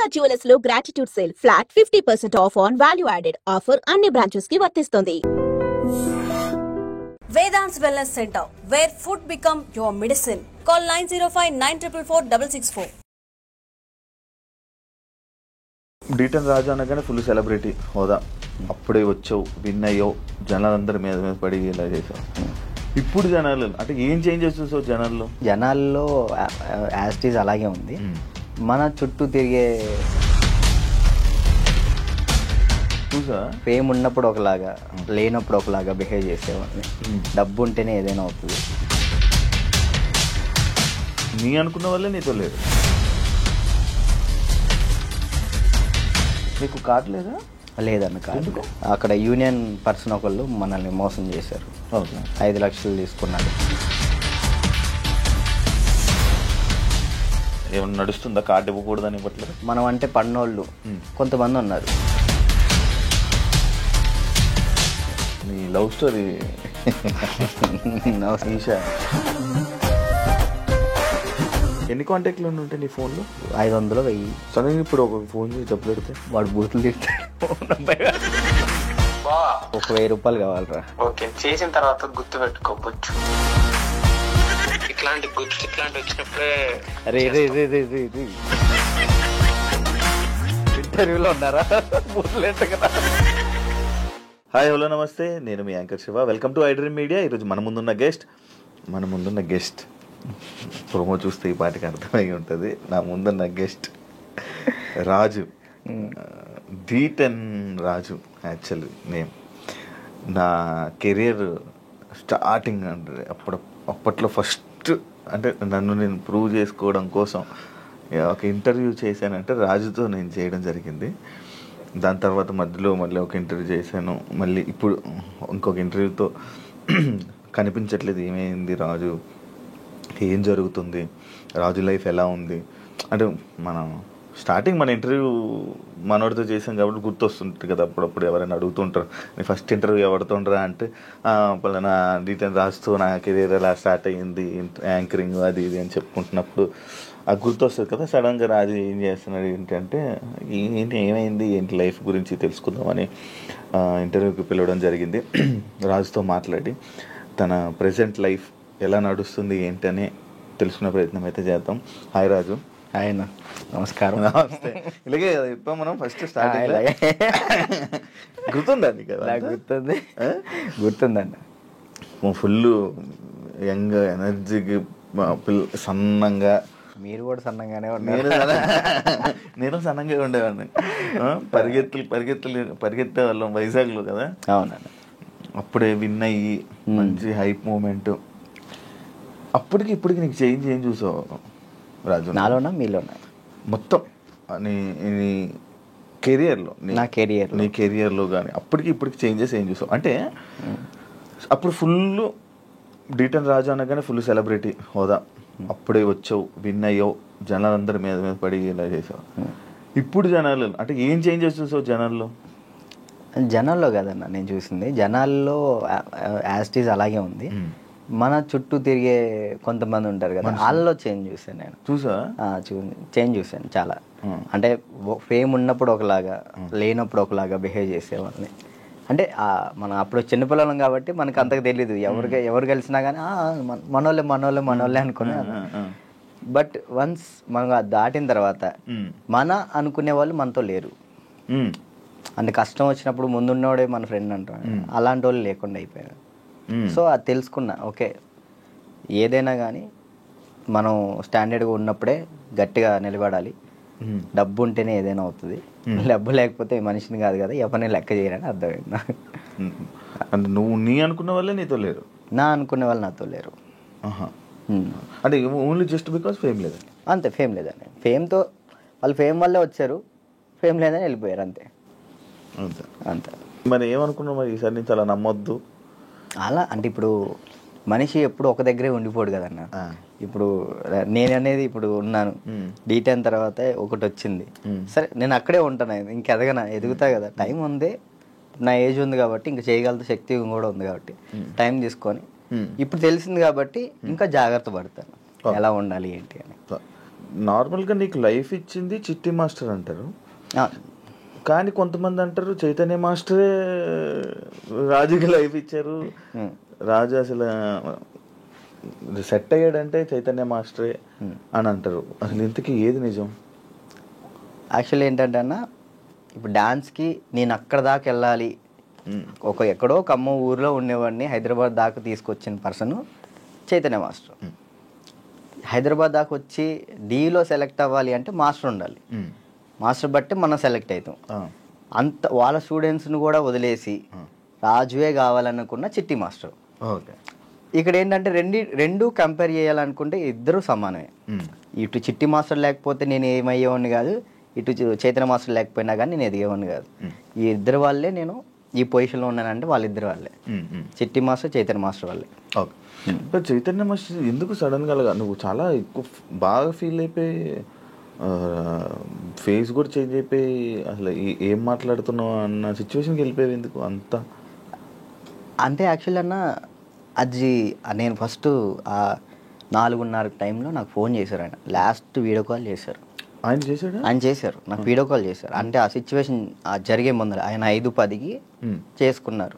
Durga Jewelers లో gratitude sale flat 50% off on value added offer అన్ని branches కి వర్తిస్తుంది. Vedant's Wellness Center, where food become your medicine. Call 905-944-664. De-tan రాజు అనగానే full celebrity హోదా. అప్పుడే వచ్చావు, విన్ అయ్యావు, జనాలందరి మీద మీద పడి ఇలా చేసావు. ఇప్పుడు జనాలు అంటే ఏం చేంజెస్ చూసావు జనాల్లో యాస్టీజ్ అలాగే ఉంది. మన చుట్టూ తిరిగే చూసా ఫేమ్ ఉన్నప్పుడు ఒకలాగా, లేనప్పుడు ఒకలాగా బిహేవ్ చేసేవాడిని. డబ్బు ఉంటేనే ఏదైనా అవుతుంది. నీ అనుకున్న వల్లే నీతో లేదు. నీకు కార్డు లేదా? లేదన్న కార్డు. అక్కడ యూనియన్ పర్సన్ ఒకళ్ళు మనల్ని మోసం చేశారు. 5 లక్షలు తీసుకున్నారు. ఏమన్నా నడుస్తుందా కార్డు ఇవ్వకూడదని ఇవ్వట్లేదు? మనం అంటే పన్నోళ్ళు కొంతమంది ఉన్నారు. నీ లవ్ స్టోరీ ఈషా. ఎన్ని కాంటాక్ట్లు ఉంటాయి నీ ఫోన్లో? 500 1000. సడన్గా ఇప్పుడు ఒక ఫోన్ చేసి డబ్బులు పెడితే వాడు బూతులు తిడతాడు. ఒక 1000 రూపాయలు కావాలరా. ఓకే, చేసిన తర్వాత గుర్తు పెట్టుకోవచ్చు. ఇట్లాంటి వచ్చినప్పుడే ఇంటర్వ్యూలో ఉన్నారా? హాయ్ హలో నమస్తే, నేను మీ anchor Shiva. Welcome to iDream Media. ఈరోజు మన ముందున్న గెస్ట్ ప్రోమో చూస్తే ఈ పాటికి అర్థమై ఉంటుంది. నా ముందున్న గెస్ట్ రాజు, డీటన్ రాజు యాక్చువల్లీ నేమ్. నా కెరియర్ స్టార్టింగ్ అంటే అప్పట్లో ఫస్ట్ అంటే నన్ను నేను ప్రూవ్ చేసుకోవడం కోసం ఒక ఇంటర్వ్యూ చేశానంటే రాజుతో నేను చేయడం జరిగింది. దాని తర్వాత మధ్యలో మళ్ళీ ఒక ఇంటర్వ్యూ చేశాను. మళ్ళీ ఇప్పుడు ఇంకొక ఇంటర్వ్యూతో కనిపించట్లేదు. ఏమైంది రాజు, ఏం జరుగుతుంది, రాజు లైఫ్ ఎలా ఉంది అంటే మనం స్టార్టింగ్ మన ఇంటర్వ్యూ మనోడితో చేసాం కాబట్టి గుర్తొస్తుంటుంది కదా. అప్పుడప్పుడు ఎవరైనా అడుగుతుంటారు, నీ ఫస్ట్ ఇంటర్వ్యూ ఎవరితో ఉండరా అంటే పలానా డీటెయిల్ రాస్తూ నా కెరీర్ ఎలా స్టార్ట్ అయ్యింది, యాంకరింగ్ అది ఇది అని చెప్పుకుంటున్నప్పుడు అది గుర్తొస్తుంది కదా. సడన్గా రాజు ఏం చేస్తున్నాడు ఏంటంటే ఏమైంది ఏంటి లైఫ్ గురించి తెలుసుకుందామని ఇంటర్వ్యూకి పిలవడం జరిగింది. రాజుతో మాట్లాడి తన ప్రజెంట్ లైఫ్ ఎలా నడుస్తుంది ఏంటని తెలుసుకునే ప్రయత్నం అయితే చేద్దాం. హాయ్ రాజు. ఆయన నమస్కారం. నమస్తే. ఇలాగే చెప్పాం మనం ఫస్ట్ స్టార్టింగ్. గుర్తుందా నీకు? గుర్తుందండి. ఫుల్ యంగ్ ఎనర్జీకి సన్నంగా. మీరు కూడా సన్నంగానే ఉన్నారు. నేను సన్నంగా ఉండేవాడిని. పరిగెత్తే వాళ్ళం వైజాగ్లో కదా. అవునండి. అప్పుడే విన్ అయ్యి మంచి హైప్ మూమెంట్. అప్పటికి ఇప్పటికి నీకు చేంజ్ ఏం చూసావు రాజు? నాలోనా మీలోనా? మొత్తం నీ కెరియర్లో, నీ కెరియర్లో కానీ అప్పటికి ఇప్పటికి చేంజెస్ ఏం చూసావు? అంటే అప్పుడు ఫుల్ డీటన్ రాజు అనగానే ఫుల్ సెలబ్రిటీ హోదా. అప్పుడే వచ్చావు, విన్ అయ్యావు, జనాలందరి మీద మీద పడి ఇలా చేసావు. ఇప్పుడు జనాలు అంటే ఏం చేంజెస్ చూసావు జనాల్లో కదన్నా నేను చూసింది. జనాల్లో యాస్టీజ్ అలాగే ఉంది. మన చుట్టూ తిరిగే కొంతమంది ఉంటారు కదా, వాళ్ళలో చేంజ్ చూసాను నేను. చేంజ్ చూసాను చాలా. అంటే ఫేమ్ ఉన్నప్పుడు ఒకలాగా, లేనప్పుడు ఒకలాగా బిహేవ్ చేసేవాళ్ళని. అంటే మనం అప్పుడు చిన్నపిల్లలం కాబట్టి మనకు అంతకు తెలీదు. ఎవరు కలిసినా కానీ మనోళ్ళే అనుకున్నాను. బట్ వన్స్ మనం దాటిన తర్వాత మన అనుకునే వాళ్ళు మనతో లేరు. అంటే కష్టం వచ్చినప్పుడు ముందున్నోడే మన ఫ్రెండ్ అంటాడు, అలాంటి వాళ్ళు లేకుండా అయిపోయారు. సో అది తెలుసుకున్నా, ఓకే ఏదైనా కానీ మనం స్టాండర్డ్గా ఉన్నప్పుడే గట్టిగా నిలబడాలి. డబ్బు ఉంటేనే ఏదైనా అవుతుంది. డబ్బు లేకపోతే మనిషిని కాదు కదా, ఎవరిని లెక్క చేయరని అర్థమైంది. అంటే నువ్వు నీ అనుకున్న వాళ్ళే నీతో లేరు, నా అనుకునే వాళ్ళు నాతో లేరు. అంటే ఓన్లీ జస్ట్ బికాస్ ఫేమ్ లేదు. అంతే, ఫేమ్ లేదని. ఫేమ్తో వాళ్ళు ఫేమ్ వల్లే వచ్చారు, ఫేమ్ లేదని వెళ్ళిపోయారు. అంతే. మరి ఏమనుకున్నావు మరి ఈసారి నుంచి అలా నమ్మొద్దు అలా? అంటే ఇప్పుడు మనిషి ఎప్పుడు ఒక దగ్గరే ఉండిపోడు కదన్న. ఇప్పుడు నేను అనేది ఇప్పుడు ఉన్నాను, డీటెయిన్ తర్వాత ఒకటి వచ్చింది, సరే నేను అక్కడే ఉంటాను, ఎదుగుతా కదా. టైం ఉంది, నా ఏజ్ ఉంది కాబట్టి ఇంకా చేయగలిగే శక్తి కూడా ఉంది కాబట్టి టైం తీసుకొని ఇప్పుడు తెలిసింది కాబట్టి ఇంకా జాగ్రత్త పడతాను ఎలా ఉండాలి ఏంటి అని. నార్మల్గా నీకు లైఫ్ ఇచ్చింది చిట్టి మాస్టర్ అంటారు, ఆ, కానీ కొంతమంది అంటారు చైతన్య మాస్టరే రాజుకి లైఫ్ ఇచ్చారు, రాజు అసలు సెట్ అయ్యాడంటే చైతన్య మాస్టరే అని అంటారు. అసలు ఇంతకీ ఏది నిజం? యాక్చువల్లీ ఏంటంటే అన్న, ఇప్పుడు డాన్స్కి నేను అక్కడ దాకా వెళ్ళాలి, ఎక్కడో కమ్మ ఊర్లో ఉండేవాడిని హైదరాబాద్ దాకా తీసుకొచ్చిన పర్సన్ చైతన్య మాస్టర్. హైదరాబాద్ దాకా వచ్చి డీలో సెలెక్ట్ అవ్వాలి అంటే మాస్టర్ ఉండాలి, మాస్టర్ బట్టి మనం సెలెక్ట్ అవుతాం. అంత వాళ్ళ స్టూడెంట్స్ని కూడా వదిలేసి రాజువే కావాలనుకున్న చిట్టి మాస్టర్. ఓకే, ఇక్కడ ఏంటంటే రెండు కంపేర్ చేయాలనుకుంటే ఇద్దరు సమానమే. ఇటు చిట్టి మాస్టర్ లేకపోతే నేను ఏమయ్యేవాడిని కాదు, ఇటు చైతన్య మాస్టర్ లేకపోయినా కానీ నేను ఎదిగేవాడిని కాదు. ఈ ఇద్దరు వాళ్ళే నేను ఈ పొజిషన్లో ఉన్నానంటే వాళ్ళిద్దరు వాళ్ళే, చిట్టి మాస్టర్ చైతన్య మాస్టర్ వాళ్ళే. ఓకే, చైతన్య మాస్టర్ ఎందుకు సడన్గా నువ్వు చాలా ఎక్కువ బాగా ఫీల్ అయిపోయి ఫేస్ కూడా చేంజ్ అయిపోయి అసలు ఏం మాట్లాడుతున్నావు అన్న సిచ్యువేషన్కి వెళ్ళిపోయావు ఎందుకు అంతా? అంటే యాక్చువల్లీ అన్న, అది నేను ఫస్ట్ 4:30 టైంలో నాకు ఫోన్ చేశారు ఆయన, లాస్ట్ వీడియో కాల్ చేశారు. ఆయన చేశారు నాకు వీడియో కాల్ చేశారు. అంటే ఆ సిచ్యువేషన్ జరిగే ముందర ఆయన 5:10కి చేసుకున్నారు.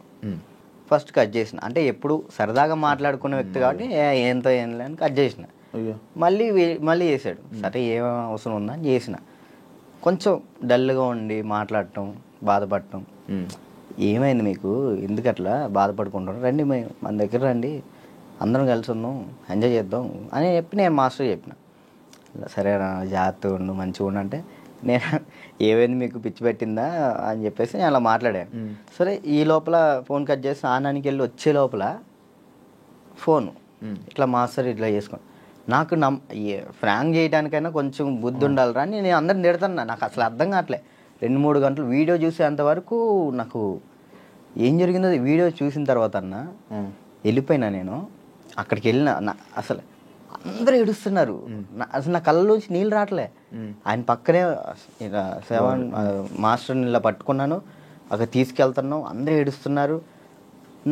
ఫస్ట్ కట్ చేసిన, అంటే ఎప్పుడు సరదాగా మాట్లాడుకున్న వ్యక్తి కాబట్టి ఏంతో ఏం లేని కట్ చేసిన. మళ్ళీ చేశాడు, సరే ఏం అవసరం ఉందా అని చేసిన. కొంచెం డల్గా ఉండి మాట్లాడటం, బాధపడటం, ఏమైంది మీకు, ఎందుకు అట్లా బాధపడుకుంటాం, రండి మన దగ్గర రండి, అందరం కలిసి ఉందాం, ఎంజాయ్ చేద్దాం అని చెప్పి నేను మాస్టర్ చెప్పిన. సరే జాగ్రత్తగా ఉండు, మంచిగా ఉండు అంటే, నేను ఏమైంది మీకు పిచ్చి పెట్టిందా అని చెప్పేసి నేను అలా మాట్లాడాను. సరే ఈ లోపల ఫోన్ కట్ చేసి ఆనానికి వెళ్ళి వచ్చే లోపల ఫోను ఇట్లా మాస్టర్ ఇట్లా చేసుకోండి. నాకు ఫ్రాంక్ చేయడానికైనా కొంచెం బుద్ధి ఉండాలిరా అని నేను అందరిని తిడతాను. నాకు అసలు అర్థం కావట్లే. 2-3 గంటలు వీడియో చూసేంతవరకు నాకు ఏం జరిగిందో వీడియో చూసిన తర్వాత అన్న వెళ్ళిపోయినా. నేను అక్కడికి వెళ్ళిన, అసలు అందరూ ఏడుస్తున్నారు, అసలు నా కళ్ళలోంచి నీళ్ళు రావట్లే. ఆయన పక్కనే మాస్టర్ని ఇలా పట్టుకున్నాను, అక్కడ తీసుకెళ్తున్నాం, అందరూ ఏడుస్తున్నారు.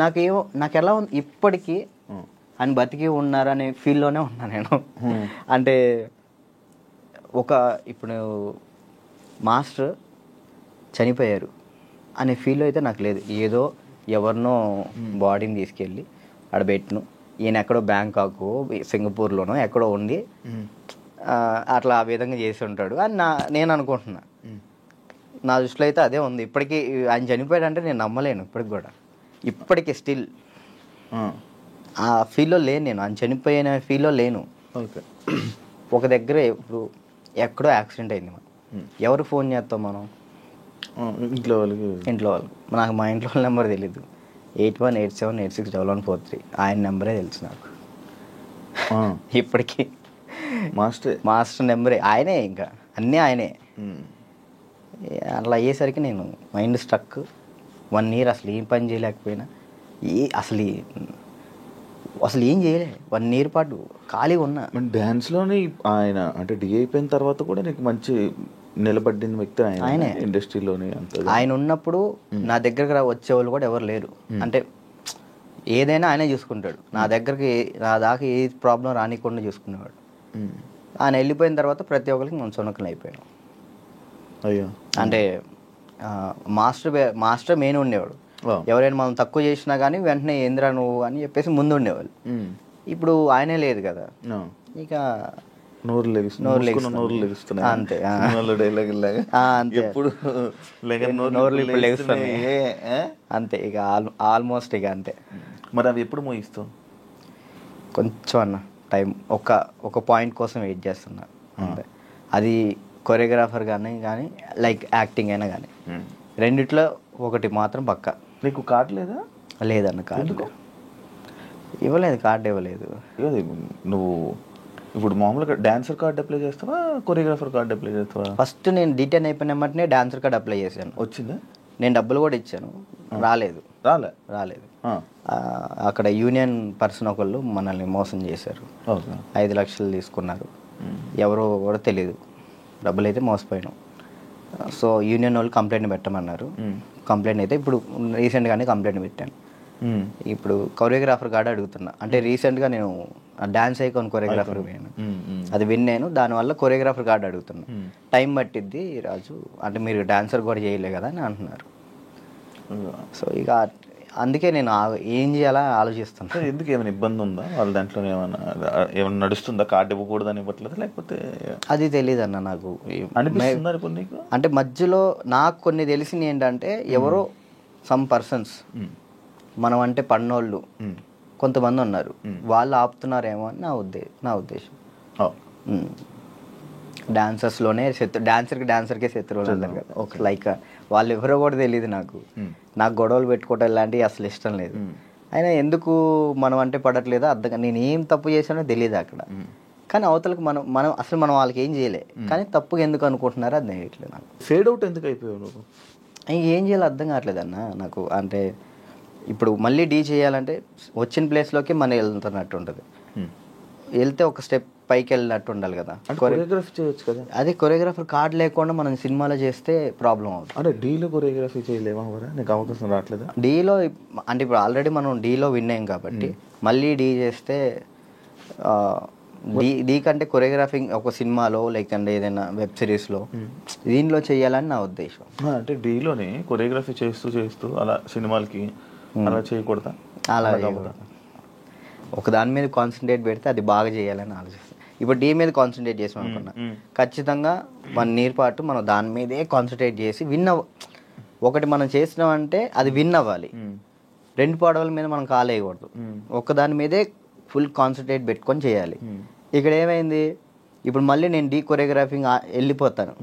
నాకు ఎలా ఉంది ఇప్పటికీ, ఆయన బతికి ఉన్నారు అనే ఫీల్లోనే ఉన్నా నేను. అంటే ఇప్పుడు మాస్టర్ చనిపోయారు అనే ఫీల్ అయితే నాకు లేదు. ఏదో ఎవరినో బాడీని తీసుకెళ్ళి ఆడ పెట్టిను, ఈయన ఎక్కడో బ్యాంకాక్ సింగపూర్లోనో ఎక్కడో ఉండి అట్లా ఆ విధంగా చేసి ఉంటాడు అని నేను అనుకుంటున్నా. నా దృష్టిలో అయితే అదే ఉంది. ఇప్పటికీ ఆయన చనిపోయాడంటే నేను నమ్మలేను ఇప్పటికీ స్టిల్ ఆ ఫీల్లో లేను నేను, ఆయన చనిపోయిన ఫీల్లో లేను. ఓకే, ఒక దగ్గర ఇప్పుడు ఎక్కడో యాక్సిడెంట్ అయింది, ఎవరు ఫోన్ చేస్తాం మనం? ఇంట్లో వాళ్ళు. నాకు మా ఇంట్లో వాళ్ళ నెంబర్ తెలీదు. 8187861143 ఆయన నెంబరే తెలుసు నాకు ఇప్పటికీ. మాస్టర్ నెంబరే ఆయనే, ఇంకా అన్నీ ఆయనే. అట్లా అయ్యేసరికి నేను మైండ్ స్ట్రక్. 1 year అసలు ఏం పని చేయలేకపోయినా, అసలు ఏం చేయలే. 1 year పాటు ఖాళీగా ఉన్నా. డ్యాన్స్లోనే ఆయన అంటే డి అయిపోయిన తర్వాత కూడా నీకు మంచి నిలబడిన వ్యక్తి ఆయన ఇండస్ట్రీలోనే. ఆయన ఉన్నప్పుడు నా దగ్గరకు వచ్చేవాళ్ళు కూడా ఎవరు లేరు. అంటే ఏదైనా ఆయనే చూసుకుంటాడు. నా దాకా ఏ ప్రాబ్లం రానికుండా చూసుకునేవాడు. ఆయన వెళ్ళిపోయిన తర్వాత ప్రతి ఒక్కరికి మనం సొనకలు అయిపోయాం. అయ్యో, అంటే మాస్టర్ మెయిన్ ఉండేవాడు. ఎవరైనా మనం తక్కువ చేసినా కానీ వెంటనే ఏంద్రా నువ్వు అని చెప్పేసి ముందు ఉండేవాళ్ళు. ఇప్పుడు ఆయనే లేదు కదా, ఇక నోరు లెగుస్తున్నాయి అంతే. అంతే ఇక ఆల్మోస్ట్ ఇక అంతే. మరి అవి ఎప్పుడు మోగిస్తావు? కొంచెం అన్న టైం, ఒక పాయింట్ కోసం వెయిట్ చేస్తున్నా అంతే. అది కొరియోగ్రాఫర్ కానీ లైక్ యాక్టింగ్ అయినా కానీ రెండిట్లో ఒకటి మాత్రం పక్కా. నీకు కార్డు లేదా? లేదన్న, కార్డు ఇవ్వలేదు. కార్డు ఇవ్వలేదు. నువ్వు ఇప్పుడు మామూలుగా డాన్సర్ కార్డు అప్లై చేస్తావా, కొరియోగ్రాఫర్ కార్డు అప్లై చేస్తావా? ఫస్ట్ నేను డీటెయిన్ అయిపోయిన వెంటనే డాన్సర్ కార్డు అప్లై చేశాను. వచ్చిందా? నేను డబ్బులు కూడా ఇచ్చాను, రాలేదు. అక్కడ యూనియన్ పర్సన్ ఒకళ్ళు మనల్ని మోసం చేశారు. 5 లక్షలు తీసుకున్నారు. ఎవరో కూడా తెలియదు. డబ్బులు అయితే మోసపోయాను. సో యూనియన్ వాళ్ళు కంప్లైంట్ పెట్టమన్నారు. కంప్లైంట్ అయితే ఇప్పుడు రీసెంట్గానే కంప్లైంట్ పెట్టాను. ఇప్పుడు కొరియోగ్రాఫర్ కాడ అడుగుతున్నా. అంటే రీసెంట్గా నేను డాన్స్ ఐకాన్ కొరియోగ్రాఫర్ పోయాను, అది విన్నాను. దానివల్ల కొరియోగ్రాఫర్ కార్డు అడుగుతున్నా. టైం పట్టిద్ది రాజు, అంటే మీరు డాన్సర్ కూడా చేయలే కదా అని అంటున్నారు. సో ఇక అందుకే నేను ఏం చేయాలా ఆలోచిస్తున్నా. ఎందుకు ఏమైనా ఇబ్బంది ఉందా వాళ్ళ దాంట్లో? ఏమైనా నడుస్తుందా? కార్డు ఇవ్వకూడదని ఇవ్వట్లేదు లేకపోతే? అది తెలియదు అన్న నాకు. అనిపిస్తున్నారు ఇప్పుడు నీకు? అంటే మధ్యలో నాకు కొన్ని తెలిసింది ఏంటంటే, ఎవరో సమ్ పర్సన్స్ మనం అంటే పన్నోళ్ళు కొంతమంది ఉన్నారు, వాళ్ళు ఆపుతున్నారేమో అని నా ఉద్దేశం. డాన్సర్స్లోనే డాన్సర్కే శత్రువులు అంటారు కదా, లైక్ వాళ్ళు ఎవరో కూడా తెలియదు నాకు. గొడవలు పెట్టుకోవటం ఇలాంటివి అసలు ఇష్టం లేదు. అయినా ఎందుకు మనం అంటే పడట్లేదో అర్థం, నేను ఏం తప్పు చేశానో తెలియదు అక్కడ. కానీ అవతలకు మనం వాళ్ళకి ఏం చేయలే, కానీ తప్పుగా ఎందుకు అనుకుంటున్నారో అది తెలియట్లేదు నాకు. ఫేడ్ అవుట్ ఎందుకు అయిపోయావు నువ్వు? ఏం చేయాలో అర్థం కావట్లేదు అన్న నాకు. అంటే ఇప్పుడు మళ్ళీ డీ చేయాలంటే వచ్చిన ప్లేస్లోకి మనం వెళ్తున్నట్టు ఉంటుంది, వెళ్తే ఒక స్టెప్ పైకి వెళ్ళినట్టు ఉండాలి కదా. కొరియోగ్రఫీ చేయొచ్చు కదా. అదే కొరియోగ్రాఫర్ కార్డు లేకుండా మనం సినిమాలో చేస్తే ప్రాబ్లం అవుతుంది. అంటే డీలో కొరియోగ్రఫీ చేయలేమా? నీకు అవకాశం రావట్లేదు డీలో? అంటే ఇప్పుడు ఆల్రెడీ మనం డీలో విన్ అయ్యాం కాబట్టి మళ్ళీ డీ చేస్తే డీ కంటే కొరియోగ్రాఫింగ్ ఒక సినిమాలో లైక్ అంటే ఏదైనా వెబ్ సిరీస్లో దీనిలో చేయాలని నా ఉద్దేశం. అంటే డీలోనే కొరియోగ్రఫీ చేస్తూ అలా సినిమాలకి అలా చేయకూడదా? అలా ఒక దాని మీద కాన్సన్ట్రేట్ పెడితే అది బాగా చేయాలని ఆలోచిస్తాను. ఇప్పుడు డీ మీద కాన్సన్ట్రేట్ చేసాం అనుకున్నా, ఖచ్చితంగా 1 ఇయర్ పాటు మనం దాని మీదే కాన్సన్ట్రేట్ చేసి ఒకటి మనం చేసినామంటే అది విన్ అవ్వాలి. 2 పడవల మీద మనం కాలేయకూడదు, దాని మీదే ఫుల్ కాన్సన్ట్రేట్ పెట్టుకొని చేయాలి. ఇక్కడ ఏమైంది, ఇప్పుడు మళ్ళీ నేను డీ కొరియోగ్రాఫింగ్ వెళ్ళిపోతాను,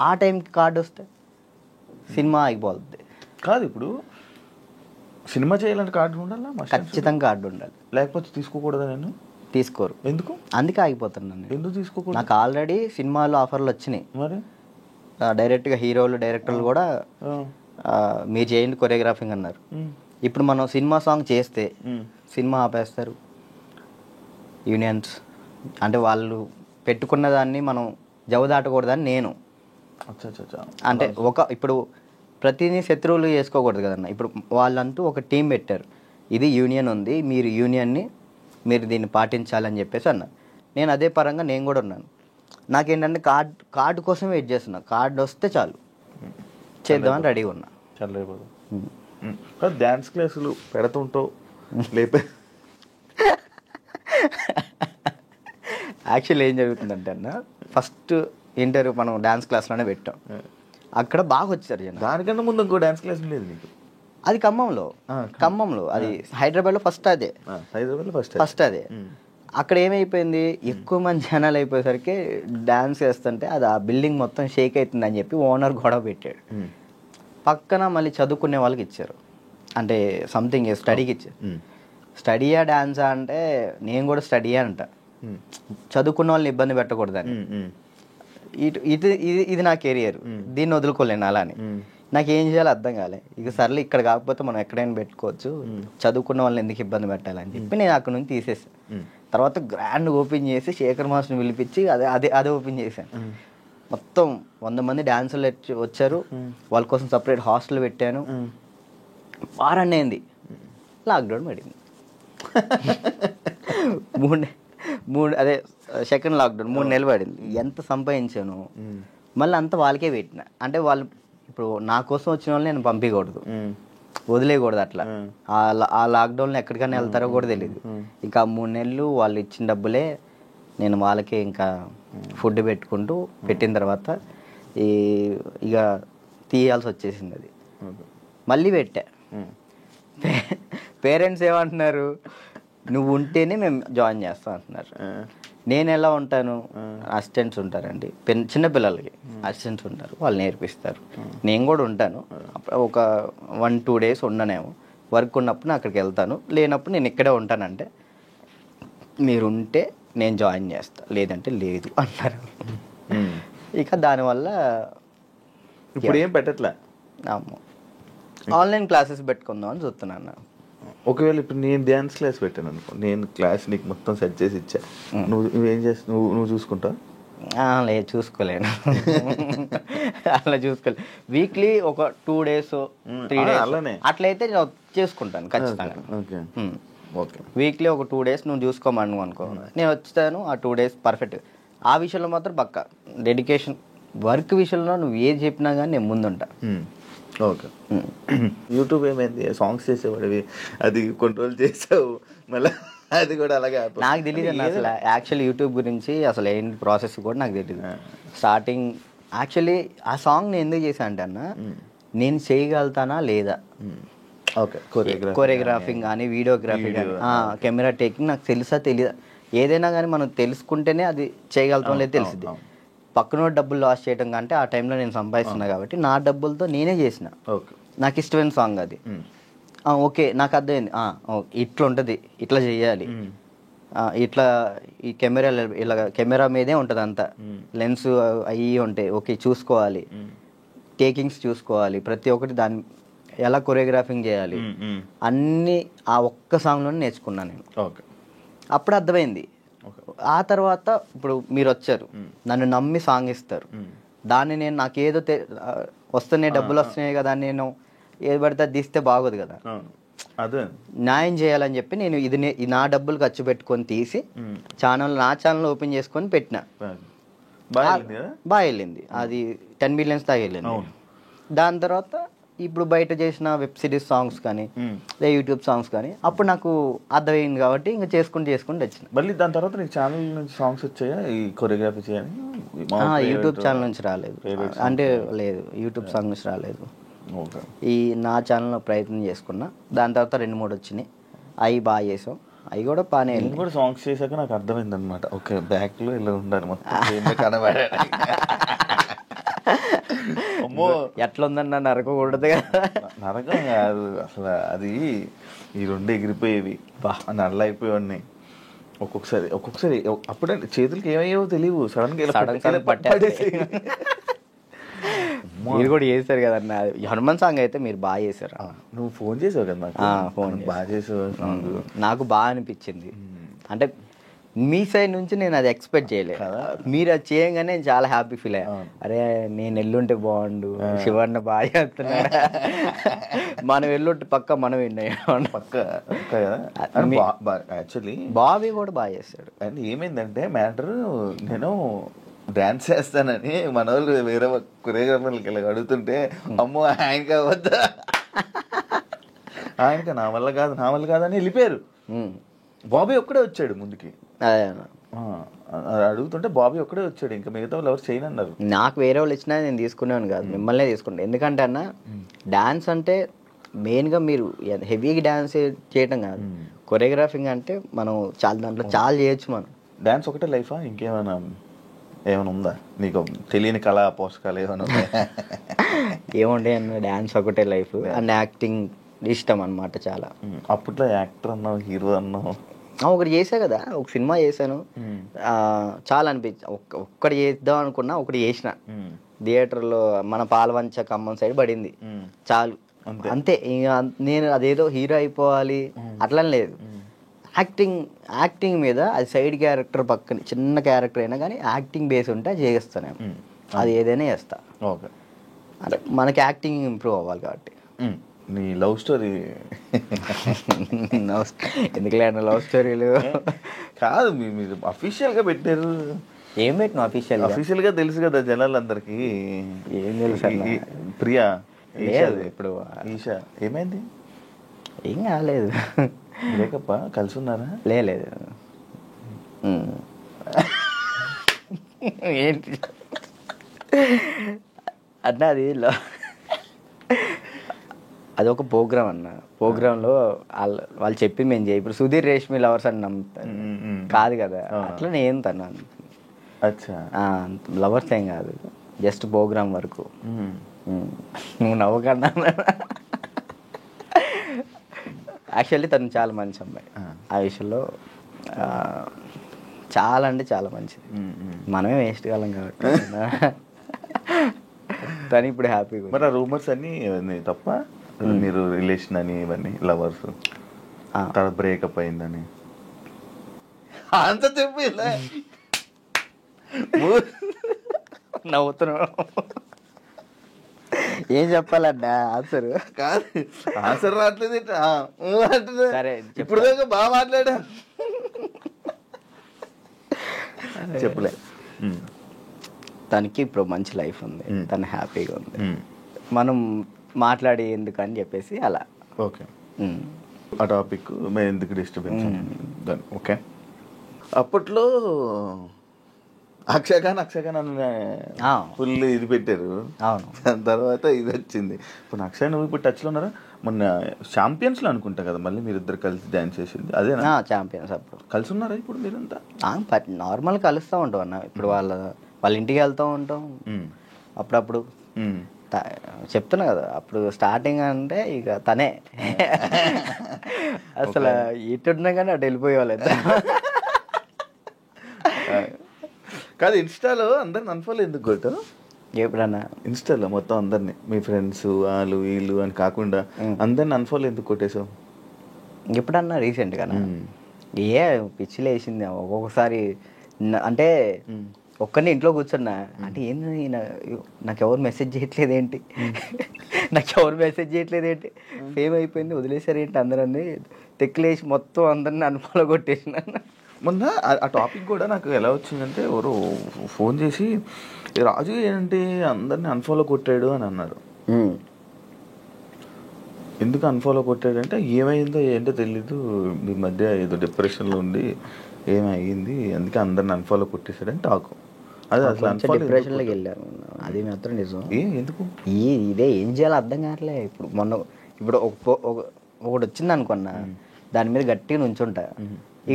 ఆ టైంకి కార్డు వస్తే సినిమా అయిపోతుంది. కాదు, ఇప్పుడు సినిమా చేయాలంటే కార్డు ఉండాలా? ఖచ్చితంగా కార్డు ఉండాలి, లేకపోతే తీసుకోకూడదా? నేను తీసుకోరు. ఎందుకు? అందుకే ఆగిపోతున్నాను. ఎందుకు తీసుకోకూడదు? నాకు ఆల్రెడీ సినిమాలో ఆఫర్లు వచ్చినాయి. మరి డైరెక్ట్గా హీరోలు డైరెక్టర్లు కూడా మీరు చేయండి కొరియోగ్రాఫింగ్ అన్నారు. ఇప్పుడు మనం సినిమా సాంగ్ చేస్తే సినిమా ఆపేస్తారు యూనియన్స్. అంటే వాళ్ళు పెట్టుకున్న దాన్ని మనం జవదాటకూడదని నేను. అంటే ఇప్పుడు ప్రతిదీ శత్రువులు చేసుకోకూడదు కదన్న. ఇప్పుడు వాళ్ళంటూ ఒక టీం పెట్టారు, ఇది యూనియన్ ఉంది, మీరు దీన్ని పాటించాలని చెప్పేసి అన్నారు. నేను అదే పరంగా నేను కూడా ఉన్నాను. నాకేంటంటే కార్డు కోసం వెయిట్ చేస్తున్నా, కార్డు వస్తే చాలు చేద్దామని రెడీగా ఉన్నా. చాలా డ్యాన్స్ క్లాసులు పెడుతుంటావు లేపే. యాక్చువల్లీ ఏం జరుగుతుందంటే అన్న, ఫస్ట్ ఇంటర్వ్యూ మనం డ్యాన్స్ క్లాస్లోనే పెట్టాం, అక్కడ బాగా వచ్చారు జనం. దానికన్నా ముందు ఇంకో డ్యాన్స్ క్లాస్ లేదు నీకు? అది ఖమ్మంలో అది హైదరాబాద్లో ఫస్ట్ అదే. హైదరాబాద్లో ఫస్ట్ అదే. అక్కడ ఏమైపోయింది, ఎక్కువ మంది జనాలు అయిపోయేసరికి డ్యాన్స్ చేస్తుంటే అది ఆ బిల్డింగ్ మొత్తం షేక్ అవుతుందని చెప్పి ఓనర్ గొడవ పెట్టాడు. పక్కన మళ్ళీ చదువుకునే వాళ్ళకి ఇచ్చారు, అంటే సంథింగ్ స్టడీకి ఇచ్చారు. స్టడీయా డ్యాన్సా అంటే నేను కూడా స్టడీయా అంట, చదువుకున్న వాళ్ళని ఇబ్బంది పెట్టకూడదని. ఇది నా కెరియర్, దీన్ని వదులుకోలేను అలా అని. నాకు ఏం చేయాలో అర్థం కాలే. ఇక సర్లే ఇక్కడ కాకపోతే మనం ఎక్కడైనా పెట్టుకోవచ్చు, చదువుకున్న వాళ్ళని ఎందుకు ఇబ్బంది పెట్టాలని చెప్పి నేను అక్కడ నుంచి తీసేసాను. తర్వాత గ్రాండ్ ఓపెన్ చేసి శేఖర్ మాస్టర్ని పిలిపించి అదే ఓపెన్ చేశాను. మొత్తం 100 మంది డాన్సర్లు వచ్చారు, వాళ్ళ కోసం సపరేట్ హాస్టల్ పెట్టాను. వారాన్ని అయింది, లాక్డౌన్ పడింది. అదే సెకండ్ లాక్డౌన్ 3 నెలలు పడింది. ఎంత సంపాదించాను మళ్ళీ అంతా వాళ్ళకే పెట్టిన. అంటే వాళ్ళు ఇప్పుడు నా కోసం వచ్చిన వాళ్ళు నేను పంపించకూడదు, వదిలేయకూడదు. అట్లా ఆ లాక్డౌన్లో ఎక్కడికైనా వెళ్తారో కూడా తెలియదు. ఇంకా 3 నెలలు వాళ్ళు ఇచ్చిన డబ్బులే నేను వాళ్ళకే ఇంకా ఫుడ్ పెట్టుకుంటూ పెట్టిన తర్వాత ఇక తీయాల్సి వచ్చేసింది. అది మళ్ళీ పెట్టా. పేరెంట్స్ ఏమంటున్నారు, నువ్వు ఉంటేనే మేము జాయిన్ చేస్తాం అంటున్నారు. నేను ఎలా ఉంటాను, అసిస్టెంట్స్ ఉంటారండి, చిన్నపిల్లలకి అసిస్టెంట్స్ ఉంటారు, వాళ్ళు నేర్పిస్తారు. నేను కూడా ఉంటాను, ఒక 1-2 డేస్ ఉండనేమో. వర్క్ ఉన్నప్పుడు నేను అక్కడికి వెళ్తాను, లేనప్పుడు నేను ఇక్కడే ఉంటానంటే మీరు ఉంటే నేను జాయిన్ చేస్తా, లేదంటే లేదు అంటారు. ఇక దానివల్ల ఇప్పుడు ఏం పెట్టట్లే. ఆన్లైన్ క్లాసెస్ పెట్టుకుందామని చూస్తున్నాను. ఒకవేళ ఇప్పుడు నేను డ్యాన్స్ క్లాస్ పెట్టాను అనుకో, నేను క్లాస్ నీకు మొత్తం సెట్ చేసి ఇచ్చా, నువ్వేం చేస్తా, నువ్వు చూసుకుంటా? లేదు చూసుకోలేను. అలా చూసుకోలేదు. వీక్లీ ఒక 2 days 3 days అలానే అట్లయితే నేను చేసుకుంటాను ఖచ్చితంగా. Okay okay. వీక్లీ ఒక 2 days నువ్వు చూసుకోమను అనుకో, నేను వచ్చాను ఆ 2 days పర్ఫెక్ట్. ఆ విషయంలో మాత్రం పక్కా డెడికేషన్. వర్క్ విషయంలో నువ్వు ఏది చెప్పినా కానీ నేను ముందుంటా. ఓకే. యూట్యూబ్ ఏమైంది? సాంగ్స్ చేసేవాడివి, అది కంట్రోల్ చేసావు, మళ్ళీ అది కూడా అలాగే నాకు తెలియదు అన్న అసలు యాక్చువల్లీ యూట్యూబ్ గురించి అసలు ఏంటి ప్రాసెస్ కూడా నాకు తెలియదు. స్టార్టింగ్ యాక్చువల్లీ ఆ సాంగ్ నేను ఎందుకు చేశాను అంటే అన్న, నేను చేయగలుగుతానా లేదా, ఓకే, కొరియోగ్రాఫింగ్ కానీ వీడియోగ్రఫీ కానీ కెమెరా టేకింగ్ నాకు తెలుసా తెలియదా, ఏదైనా కానీ మనం తెలుసుకుంటేనే అది చేయగలుగుతాం లేదు తెలిసింది. పక్కన డబ్బులు లాస్ చేయడం కంటే ఆ టైంలో నేను సంపాదిస్తున్నా కాబట్టి నా డబ్బులతో నేనే చేసిన. నాకు ఇష్టమైన సాంగ్ అది. ఓకే నాకు అర్థమైంది, ఇట్లా ఉంటుంది, ఇట్లా చెయ్యాలి, ఇట్లా ఈ కెమెరా ఇలా కెమెరా మీదే ఉంటుంది అంతా, లెన్స్ అవి ఉంటాయి, ఓకే చూసుకోవాలి, టేకింగ్స్ చూసుకోవాలి, ప్రతి ఒక్కటి దాన్ని ఎలా కొరియోగ్రాఫింగ్ చేయాలి అన్నీ ఆ ఒక్క సాంగ్లోనే నేర్చుకున్నాను నేను. అప్పుడు అర్థమైంది. ఆ తర్వాత ఇప్పుడు మీరు వచ్చారు, నన్ను నమ్మి సాంగ్ ఇస్తారు, దాన్ని నేను నాకేదో వస్తున్నాయి డబ్బులు వస్తున్నాయి కదా, నేను ఏది పడితే అది తీస్తే బాగోదు కదా, అదే న్యాయం చేయాలని చెప్పి నేను ఇది నా డబ్బులు ఖర్చు పెట్టుకొని తీసి నా ఛానల్ ఓపెన్ చేసుకొని పెట్టిన. బాగా వెళ్ళింది అది, 10 million దాకా వెళ్ళింది. దాని తర్వాత ఇప్పుడు బయట చేసిన వెబ్ సిరీస్ సాంగ్స్ కానీ లేదా యూట్యూబ్ సాంగ్స్ కానీ అప్పుడు నాకు అర్థమైంది కాబట్టి ఇంకా చేసుకుంటూ వచ్చిన. మళ్ళీ దాని తర్వాత నీకు ఛానల్ నుంచి సాంగ్స్ వచ్చాయా ఈ కొరియోగ్రఫీ చేయాలి? యూట్యూబ్ ఛానల్ నుంచి రాలేదు, అంటే లేదు యూట్యూబ్ సాంగ్ నుంచి రాలేదు. ఈ నా ఛానల్లో ప్రయత్నం చేసుకున్నా, దాని తర్వాత 2-3 వచ్చినాయి, అవి బాగా చేసాం, అవి కూడా బాగానే వెళ్ళి కూడా సాంగ్స్ చేశాక నాకు అర్థమైంది అనమాట. ఓకే బ్యాక్లో ఇలా ఉండాలి మొత్తం కనబడే. అమ్మో ఎట్లా ఉందన్న నరకకూడదు కదా. నరకం కాదు అసలు, అది ఈ 2 ఎగిరిపోయేవి, నల్ల అయిపోయేవాడిని. ఒక్కొక్కసారి అప్పుడే చేతులకి ఏమయ్యేవో తెలియవు, సడన్ పట్టేసి. మీరు కూడా చేశారు కదన్న హనుమాన్ సాంగ్, అయితే మీరు బాగా చేశారు. నువ్వు ఫోన్ చేసావు కదా నాకు, ఫోన్ బాగా చేసావు, నాకు బాగా అనిపించింది. అంటే మీ సైడ్ నుంచి నేను అది ఎక్స్పెక్ట్ చేయలేదు, మీరు అది చేయగానే నేను చాలా హ్యాపీ ఫీల్ అయ్యా. అరే నేను ఎల్లుంటే బాగుండు, శివన్న బాగా చేస్తున్నాడు, మనం ఎల్లుంటే పక్క మనం విన్నాం పక్క. యాక్చువల్లీ బాబీ కూడా బాగా చేస్తాడు. అండ్ ఏమైందంటే మ్యాటర్, నేను డాన్స్ చేస్తానని మన వాళ్ళు వేరే కొరియోగ్రాఫర్లకి ఇలా అడుగుతుంటే, అమ్మో ఆయనకి అవద్దా, ఆయనకి నా వల్ల కాదు అని వెళ్ళిపోయారు. బాబీ ఒక్కడే వచ్చాడు ముందుకి, అడుగుతుంటే బాబీ ఒక్కడే వచ్చాడు, ఇంకా మిగతా వాళ్ళు ఎవరు చేయనన్నారు. నాకు వేరే వాళ్ళు ఇచ్చినా నేను తీసుకునేవాను కాదు, మిమ్మల్నే తీసుకుంటాను. ఎందుకంటే అన్న డాన్స్ అంటే మెయిన్గా మీరు హెవీగా డాన్స్ చేయటం కాదు, కొరియోగ్రాఫింగ్ అంటే మనం దాంట్లో చాలా చేయొచ్చు. మనం డాన్స్ ఒకటే లైఫా, ఇంకేమైనా ఉందా నీకు తెలియని కళా పోషకాలు ఏమైనా ఉన్నాయా? ఏముండే అన్న, డాన్స్ ఒకటే లైఫ్ అండ్ యాక్టింగ్ ఇష్టం అనమాట చాలా. అప్పట్లో యాక్టర్ అన్నావు, హీరో అన్నావు, ఒకటి చేసా కదా, ఒక సినిమా చేశాను, చాలా అనిపించి ఒక్కటి చేద్దాం అనుకున్నా, ఒకటి చేసిన థియేటర్లో మన పాలవంచ ఖమ్మం సైడ్ పడింది, చాలు అంతే. ఇంకా నేను అదేదో హీరో అయిపోవాలి అట్లా లేదు, యాక్టింగ్ మీద అది సైడ్ క్యారెక్టర్ పక్కన చిన్న క్యారెక్టర్ అయినా కానీ యాక్టింగ్ బేస్ ఉంటే చేస్తాను, అది ఏదైనా చేస్తా. ఓకే, అంటే మనకి యాక్టింగ్ ఇంప్రూవ్ అవ్వాలి కాబట్టి. నీ లవ్ స్టోరీ ఎందుకులే లవ్ స్టోరీలు కాదు, మీరు అఫీషియల్గా పెట్టారు. ఏం పెట్టిన అఫీషియల్గా తెలుసు కదా జనాలందరికీ. ఏం తెలుసు? ప్రియా ఇప్పుడు ఈషా ఏమైంది? ఏం కాలేదు, బ్రేకప్ కలిసి ఉన్నారా? లేదు. ఏంటి అన్న, అది ఒక ప్రోగ్రామ్ అన్న, ప్రోగ్రాంలో వాళ్ళు చెప్పి మేము చేయి. ఇప్పుడు సుధీర్ రేష్మి లవర్స్ అని నమ్ముతారు కాదు కదా, అట్లా నేను తన్నాను. లవర్స్ ఏం కాదు, జస్ట్ ప్రోగ్రామ్ వరకు. నువ్వు నవ్వకన్నా. యాక్చువల్లీ తను చాలా మంచి అమ్మాయి, ఆ విషయంలో చాలా అంటే చాలా మంచిది. మనమే వేస్ట్ కాలం కాబట్టి తను ఇప్పుడు హ్యాపీగా. మరి ఆ రూమర్స్ అన్నీ తప్ప, మీరు రిలేషన్ అని ఇవన్నీ లవర్స్ తర్వాత బ్రేకప్ అయిందని అంత చెప్పి నవ్వుతున్నావు. ఏం చెప్పాలన్నా ఆన్సర్? కాదు ఆన్సర్ రావట్లేదు. సరే ఇప్పుడు దాకా బాగా మాట్లాడా. చెప్పలే. తనకి ఇప్పుడు మంచి లైఫ్ ఉంది, తను హ్యాపీగా ఉంది, మనం మాట్లాడి ఎందుకని చెప్పేసి అలా. ఓకే, ఆ టాపిక్ మేము ఎందుకు డిస్టర్బెన్స్. ఓకే, అప్పట్లో అక్షయఖాన్ ఫుల్ ఇది పెట్టారు. అవును, దాని తర్వాత ఇది వచ్చింది. ఇప్పుడు అక్షయ్ నువ్వు ఇప్పుడు టచ్లో ఉన్నారా? మొన్న ఛాంపియన్స్లో అనుకుంటా కదా మళ్ళీ మీరిద్దరు కలిసి డ్యాన్స్ చేసింది అదేనా? ఛాంపియన్స్. అప్పుడు కలిసి ఉన్నారా ఇప్పుడు మీరంతా? నార్మల్ కలుస్తూ ఉంటాం అన్న. ఇప్పుడు వాళ్ళ ఇంటికి వెళ్తూ ఉంటాం అప్పుడప్పుడు. చెప్తున్నా కదా, అప్పుడు స్టార్టింగ్ అంటే ఇక తనే అసలు ఇటున్నా కానీ అటు వెళ్ళిపోయేవాళ్ళు. కాదు, ఇన్స్టాలో అందరిని అన్ఫాలో ఎందుకు కొట్టావు? ఎప్పుడన్నా ఇన్స్టాలో మొత్తం అందరినీ, మీ ఫ్రెండ్స్ వాళ్ళు వీళ్ళు అని కాకుండా అందరిని అన్ఫాలో ఎందుకు కొట్టేసావు? ఎప్పుడన్నా రీసెంట్గా ఏ పిచ్చిలు వేసింది ఒక్కొక్కసారి. అంటే ఒక్కరిని ఇంట్లో కూర్చున్నా అంటే ఏంది నాకు ఎవరు మెసేజ్ చేయట్లేదు ఏంటి, ఫేమ్ అయిపోయింది వదిలేసారు ఏంటి అందరని తెక్కులేసి మొత్తం అందరిని అన్ఫాలో కొట్టేసిన. మొన్న ఆ టాపిక్ కూడా నాకు ఎలా వచ్చిందంటే ఎవరు ఫోన్ చేసి రాజు ఏంటి అందరిని అన్ఫాలో కొట్టాడు అని అన్నారు. ఎందుకు అన్ఫాలో కొట్టాడు అంటే ఏమైందో ఏంటో తెలీదు, మీ మధ్య ఏదో డిప్రెషన్లో ఉండి ఏమైంది అందుకే అందరిని అన్ఫాలో కొట్టేశాడని టాకు. అదే అసలు డిప్రెషన్లోకి వెళ్ళారు, అది మాత్రం నిజం. ఎందుకు ఇదే ఏం చేయాలో అర్థం కావట్లే. ఇప్పుడు ఒకటి వచ్చింది అనుకున్నా, దాని మీద గట్టిగా నుంచుంటా.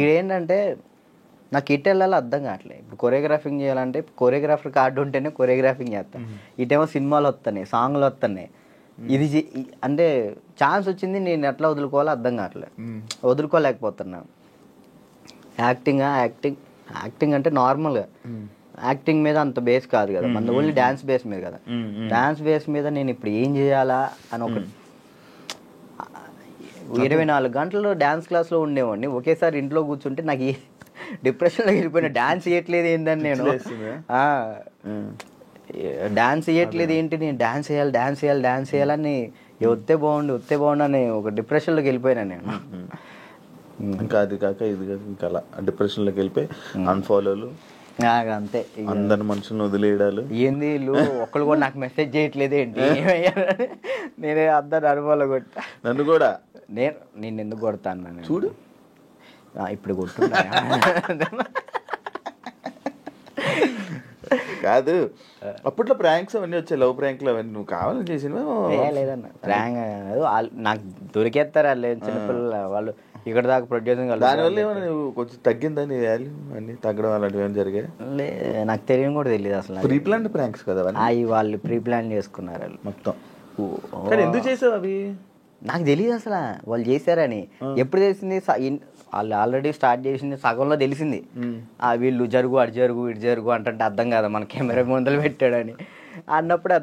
ఏంటంటే నాకు ఇటు వెళ్ళాలో అర్థం కావట్లేదు. ఇప్పుడు కొరియోగ్రాఫింగ్ చేయాలంటే కొరియోగ్రాఫర్ కార్డు ఉంటేనే కొరియోగ్రాఫింగ్ చేస్తాను, ఇటేమో సినిమాలు వస్తున్నాయి, సాంగ్లు వస్తున్నాయి. ఇది అంటే ఛాన్స్ వచ్చింది, నేను ఎట్లా వదులుకోవాలో అర్థం కావట్లేదు, వదులుకోలేకపోతున్నా. యాక్టింగ్ అంటే నార్మల్గా యాక్టింగ్ మీద అంత బేస్ కాదు కదా, మన ఓన్లీ డ్యాన్స్ బేస్ మీద కదా. డ్యాన్స్ బేస్ మీద నేను ఇప్పుడు ఏం చేయాలా అని ఒక 24 గంటలు డ్యాన్స్ క్లాస్లో ఉండేవాడిని. ఒకేసారి ఇంట్లో కూర్చుంటే నాకు డిప్రెషన్లోకి వెళ్ళిపోయిన. డ్యాన్స్ చేయట్లేదు ఏంటని నేను డాన్స్ చేయట్లేదు ఏంటి, నేను డాన్స్ చేయాలని వస్తే బాగుండు అని ఒక డిప్రెషన్లోకి వెళ్ళిపోయినా నేను. ఇంకా అది కాక ఇది కాక ఇంకా అలా డిప్రెషన్లోకి వెళ్ళిపోయి అన్ఫాలోలు అంతే, అందరి మనుషులను వదిలేయడాలు. ఏంది వీళ్ళు ఒక్కళ్ళు కూడా నాకు మెసేజ్ చేయట్లేదు ఏంటి, నేనే అందరు అనుభవాలు కొట్టా. నన్ను కూడా నేను ఎందుకు కొడతాను చూడు, ఇప్పుడు కొట్టున్నా. కాదు అప్పట్లో ప్రాంక్స్ అవన్నీ వచ్చాయి, లవ్ ప్రాంక్లు అవన్నీ నువ్వు కావాలని చేసినవా? లేదన్న, ప్రాంక్ నాకు దొరికేస్తారు వాళ్ళు చిన్నపిల్లలు, వాళ్ళు ఇక్కడ దాకా ప్రొడ్యూసింగ్. దానివల్ల ఏమైనా నువ్వు కొంచెం తగ్గిందని వాల్యూ అన్ని తగ్గడం అలాంటివి ఏమైనా జరిగాయి? నాకు తెలియని కూడా తెలియదు అసలు. ప్రీ ప్లాన్ ప్రాంక్స్ కదా అవి వాళ్ళు ప్రీ ప్లాన్ చేసుకున్నారు వాళ్ళు మొత్తం. ఎందుకు చేసావు అవి? నాకు తెలియదు అసలు వాళ్ళు చేశారని. ఎప్పుడు తెలిసింది? వాళ్ళు ఆల్రెడీ స్టార్ట్ చేసింది సగంలో తెలిసింది. వీళ్ళు జరుగు అటు జరుగు ఇటు జరుగు అంటే అర్థం కదా మన కెమెరా ముందలు పెట్టాడని అన్నప్పుడు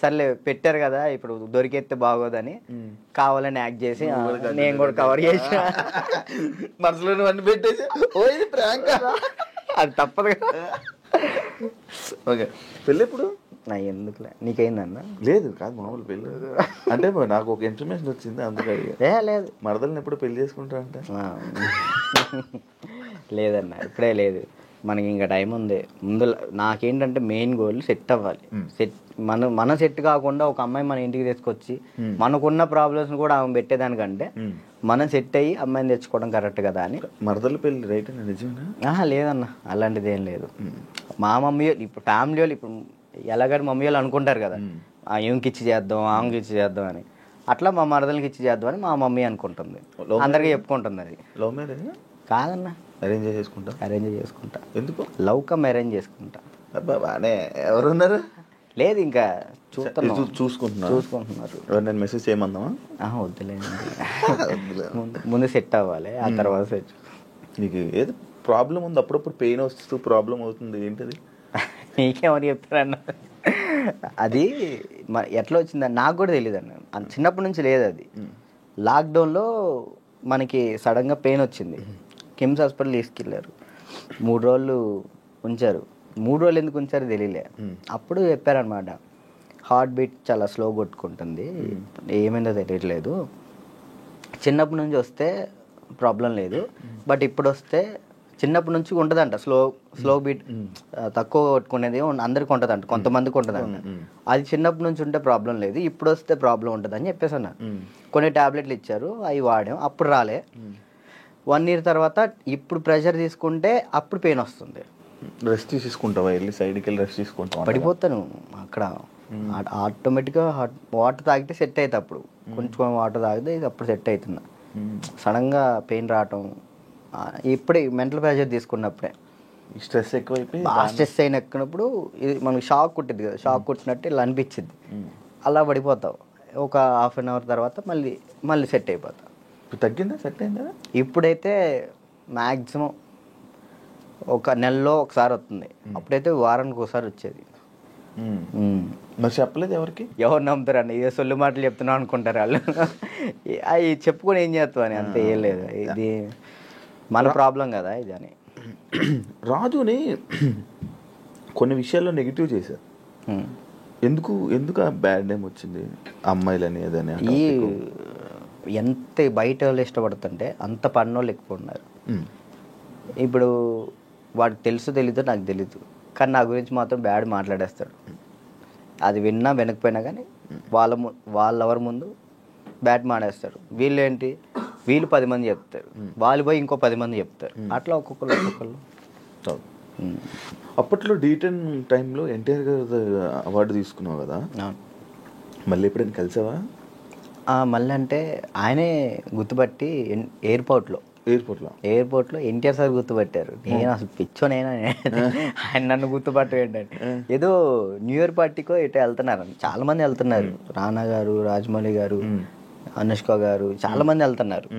సర్లే పెట్టారు కదా ఇప్పుడు దొరికేస్తే బాగోదని కావాలని యాక్ట్ చేసి నేను కూడా కవర్ చేసా. మనసులో అన్ని పెట్టేసి అది తప్పదు కదా. ఓకే, పెళ్ళి ఎప్పుడు? ఎందుకులే, నీకైందన్న? లేదు కాదు, మామూలు పెళ్ళి అంటే నాకు ఒక ఇన్ఫర్మేషన్ వచ్చింది అందుకే. లేదు, మరదల్ని ఎప్పుడు పెళ్లి చేసుకుంటా అంటే లేదన్న, ఇప్పుడే లేదు, మనకి ఇంకా టైం ఉంది. ముందు నాకేంటంటే మెయిన్ గోల్ సెట్ అవ్వాలి. మన సెట్ కాకుండా ఒక అమ్మాయి మన ఇంటికి తీసుకొచ్చి మనకున్న ప్రాబ్లమ్స్ కూడా ఆమె పెట్టేదానికంటే మనం సెట్ అయ్యి అమ్మాయిని తెచ్చుకోవడం కరెక్ట్ కదా అని. మరదల పెళ్ళి రైట్ అని నిజమేనా? లేదన్న, అలాంటిది ఏం లేదు. మా మమ్మీ ఇప్పుడు ఫ్యామిలీ వాళ్ళు ఇప్పుడు ఎలాగని మమ్మీ వాళ్ళు అనుకుంటారు కదా, ఈమెకి ఇచ్చి చేద్దాం ఆమెకి ఇచ్చి చేద్దాం అని, అట్లా మా మరదలకి ఇచ్చి చేద్దాం అని మా మమ్మీ అనుకుంటుంది, అందరికీ చెప్పుకుంటుంది. అది లవ్ మ్యారేజ్ కాదన్న, అరేంజ్ చేసుకుంటా. ఎందుకు? లవ్ కమ్ అరేంజ్ చేసుకుంటా. అబ్బా బానే, ఎవరున్నారు? లేదు ఇంకా చూసుకుంటున్నారు. ఎవరు మెసేజ్ చేయమందామా? వద్దులేదు, ముందు సెట్ అవ్వాలి, ఆ తర్వాత సెట్. నీకు ఏదో ప్రాబ్లం ఉంది, అప్పుడప్పుడు పెయిన్ వస్తూ ప్రాబ్లం అవుతుంది, ఏంటది? నీకేమని చెప్తారన్న? అది ఎట్లా వచ్చిందని నాకు కూడా తెలియదు అన్న, చిన్నప్పటి నుంచి లేదు అది. లాక్డౌన్లో మనకి సడన్గా పెయిన్ వచ్చింది, కిమ్స్ హాస్పిటల్ తీసుకెళ్ళారు. 3 రోజులు ఉంచారు. 3 రోజులు ఎందుకు ఉంచారో తెలియలే. అప్పుడు చెప్పారనమాట, హార్ట్ బీట్ చాలా స్లో కొట్టుకుంటుంది, ఏమైందో తెలియట్లేదు, చిన్నప్పటి నుంచి వస్తే ప్రాబ్లం లేదు, బట్ ఇప్పుడు వస్తే చిన్నప్పటి నుంచి ఉంటుందంట స్లో బీట్, తక్కువ కొట్టుకునేది అందరికి ఉంటుందంట, కొంతమందికి ఉంటుందంట. అది చిన్నప్పటి నుంచి ఉంటే ప్రాబ్లం లేదు, ఇప్పుడు వస్తే ప్రాబ్లం ఉంటుంది అని చెప్పేసి అన్నారు. కొన్ని టాబ్లెట్లు ఇచ్చారు, అవి వాడాం, అప్పుడు రాలే. 1 year తర్వాత ఇప్పుడు ప్రెషర్ తీసుకుంటే అప్పుడు పెయిన్ వస్తుంది. రెస్ట్ తీసుకుంటావా, వెళ్ళి సైడ్కి వెళ్ళి రెస్ట్ తీసుకుంటావా? పడిపోతాను అక్కడ. ఆటోమేటిక్గా వాటర్ తాగితే సెట్ అవుతుంది, అప్పుడు కొంచెం వాటర్ తాగితే అప్పుడు సెట్ అవుతుంది. సడన్గా పెయిన్ రావటం ఇప్పుడే మెంటల్ ప్రెషర్ తీసుకున్నప్పుడే. స్ట్రెస్ ఎక్కువైపోయి బాగా స్ట్రెస్ అయిన ఎక్కినప్పుడు ఇది మనకి షాక్ కుట్టింది కదా, షాక్ కుట్టినట్టు ఇలా అనిపించింది, అలా పడిపోతావు. ఒక 1/2 hour తర్వాత మళ్ళీ సెట్ అయిపోతావు. ఇప్పుడు తగ్గిందా, సెట్ అయిందా? ఇప్పుడైతే మ్యాక్సిమం ఒక నెలలో ఒకసారి వస్తుంది, అప్పుడైతే వారానికి ఒకసారి వచ్చేది. మరి చెప్పలేదు ఎవరికి? ఎవరు నమ్ముతారు అన్న, ఇదే సొల్లు మాటలు చెప్తున్నాం అనుకుంటారు వాళ్ళు. అవి చెప్పుకొని ఏం చేస్తావు అని, అంతే, ఏం లేదు, ఇది మన ప్రాబ్లం కదా ఇది అని. రాజుని కొన్ని విషయాల్లో నెగిటివ్ చేశారు. ఎందుకు ఆ బ్యాడ్ నేమ్ వచ్చింది అమ్మాయిలని ఏదని? ఈ ఎంత బయట వాళ్ళు ఇష్టపడుతుంటే అంత పన్నోళ్ళు ఎక్కువ ఉన్నారు. ఇప్పుడు వాడికి తెలీదో నాకు తెలీదు, కానీ నా గురించి మాత్రం బ్యాడ్ మాట్లాడేస్తాడు. అది విన్నా వినకపోయినా కానీ వాళ్ళెవరి ముందు బ్యాడ్ మాడేస్తాడు. వీళ్ళు 10 మంది చెప్తారు, వాళ్ళు పోయి ఇంకో 10 మంది చెప్తారు, అట్లా ఒక్కొక్కళ్ళు. అప్పట్లో D10 టైంలో ఎన్టీఆర్ గారు అవార్డు తీసుకున్నావు కదా, మళ్ళీ ఎప్పుడైనా కలిసావా? మళ్ళీ అంటే ఆయనే గుర్తుపట్టి ఎయిర్పోర్ట్లో ఎన్టీఆర్ సార్ గుర్తుపట్టారు. నేను అసలు పిచ్చోనైనా, ఆయన నన్ను గుర్తుపట్టు ఏంటంటే, ఏదో న్యూ ఇయర్ పార్టీకో ఇటు వెళ్తున్నారు, చాలా మంది వెళ్తున్నారు, రానా గారు, రాజమౌళి గారు, అనుష్క గారు, చాలా మంది వెళ్తున్నారు.